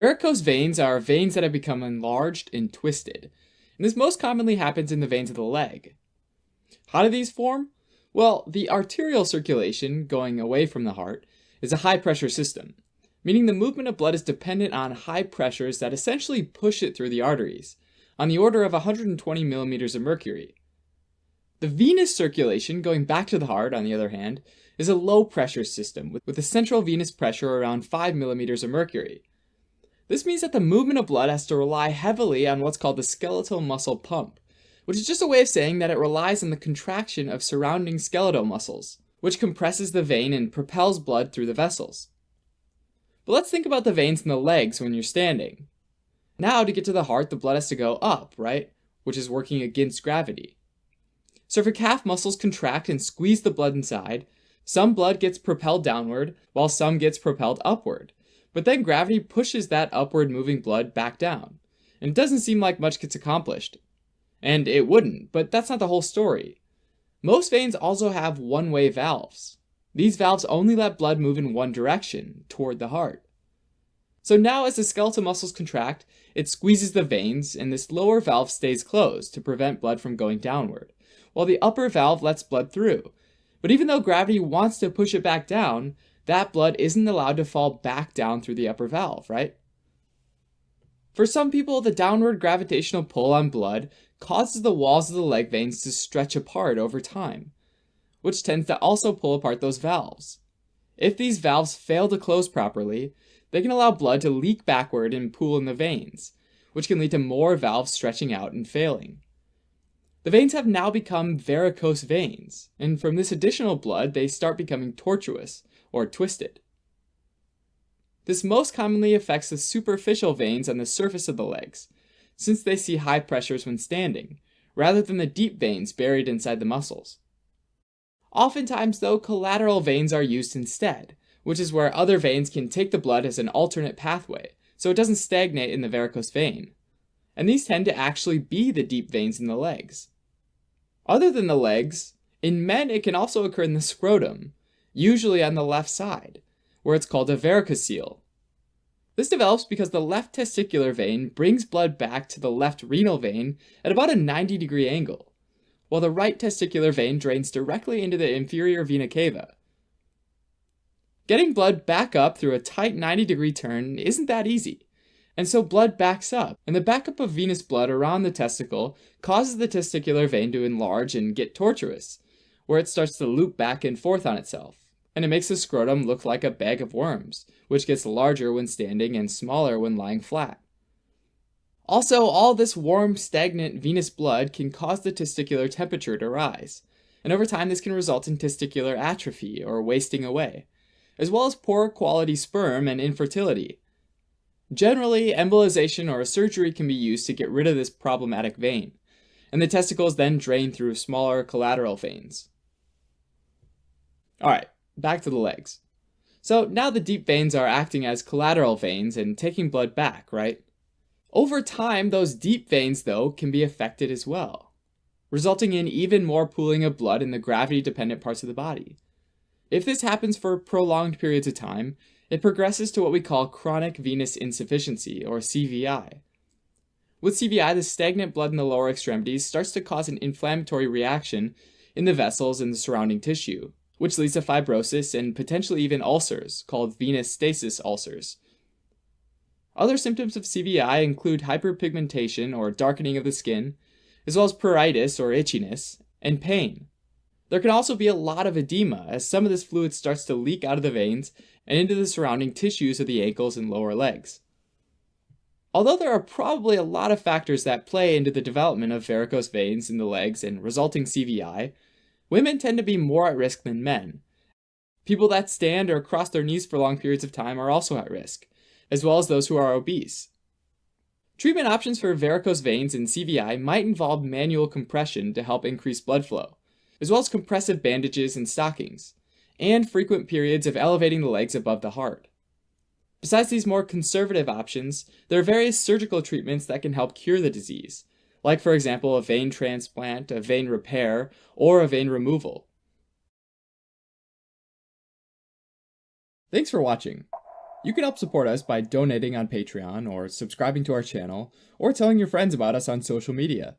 Varicose veins are veins that have become enlarged and twisted, and this most commonly happens in the veins of the leg. How do these form? Well, the arterial circulation, going away from the heart, is a high-pressure system, meaning the movement of blood is dependent on high pressures that essentially push it through the arteries, on the order of 120 millimeters of mercury. The venous circulation, going back to the heart, on the other hand, is a low-pressure system with a central venous pressure around 5 millimeters of mercury. This means that the movement of blood has to rely heavily on what's called the skeletal muscle pump, which is just a way of saying that it relies on the contraction of surrounding skeletal muscles, which compresses the vein and propels blood through the vessels. But let's think about the veins in the legs when you're standing. Now, to get to the heart, the blood has to go up, right? Which is working against gravity. So if your calf muscles contract and squeeze the blood inside, some blood gets propelled downward, while some gets propelled upward. But then gravity pushes that upward moving blood back down, and it doesn't seem like much gets accomplished. And it wouldn't, but that's not the whole story. Most veins also have one-way valves. These valves only let blood move in one direction, toward the heart. So now as the skeletal muscles contract, it squeezes the veins, and this lower valve stays closed to prevent blood from going downward, while the upper valve lets blood through. But even though gravity wants to push it back down, that blood isn't allowed to fall back down through the upper valve, right? For some people, the downward gravitational pull on blood causes the walls of the leg veins to stretch apart over time, which tends to also pull apart those valves. If these valves fail to close properly, they can allow blood to leak backward and pool in the veins, which can lead to more valves stretching out and failing. The veins have now become varicose veins, and from this additional blood, they start becoming tortuous, or twisted. This most commonly affects the superficial veins on the surface of the legs, since they see high pressures when standing, rather than the deep veins buried inside the muscles. Oftentimes, though, collateral veins are used instead, which is where other veins can take the blood as an alternate pathway, so it doesn't stagnate in the varicose vein. And these tend to actually be the deep veins in the legs. Other than the legs, in men it can also occur in the scrotum, usually on the left side, where it's called a varicocele. This develops because the left testicular vein brings blood back to the left renal vein at about a 90-degree angle, while the right testicular vein drains directly into the inferior vena cava. Getting blood back up through a tight 90-degree turn isn't that easy, and so blood backs up, and the backup of venous blood around the testicle causes the testicular vein to enlarge and get tortuous, where it starts to loop back and forth on itself, and it makes the scrotum look like a bag of worms, which gets larger when standing and smaller when lying flat. Also, all this warm, stagnant venous blood can cause the testicular temperature to rise, and over time this can result in testicular atrophy or wasting away, as well as poor quality sperm and infertility. Generally, embolization or a surgery can be used to get rid of this problematic vein, and the testicles then drain through smaller collateral veins. Alright, back to the legs. So now the deep veins are acting as collateral veins and taking blood back, right? Over time, those deep veins, though, can be affected as well, resulting in even more pooling of blood in the gravity-dependent parts of the body. If this happens for prolonged periods of time, it progresses to what we call chronic venous insufficiency, or CVI. With CVI, the stagnant blood in the lower extremities starts to cause an inflammatory reaction in the vessels and the surrounding tissue, which leads to fibrosis and potentially even ulcers, called venous stasis ulcers. Other symptoms of CVI include hyperpigmentation, or darkening of the skin, as well as pruritus, or itchiness, and pain. There can also be a lot of edema, as some of this fluid starts to leak out of the veins and into the surrounding tissues of the ankles and lower legs. Although there are probably a lot of factors that play into the development of varicose veins in the legs and resulting CVI, women tend to be more at risk than men. People that stand or cross their knees for long periods of time are also at risk, as well as those who are obese. Treatment options for varicose veins and CVI might involve manual compression to help increase blood flow, as well as compressive bandages and stockings, and frequent periods of elevating the legs above the heart. Besides these more conservative options, there are various surgical treatments that can help cure the disease, like for example a vein transplant, a vein repair, or a vein removal. Thanks for watching. You can help support us by donating on Patreon, or subscribing to our channel, or telling your friends about us on social media.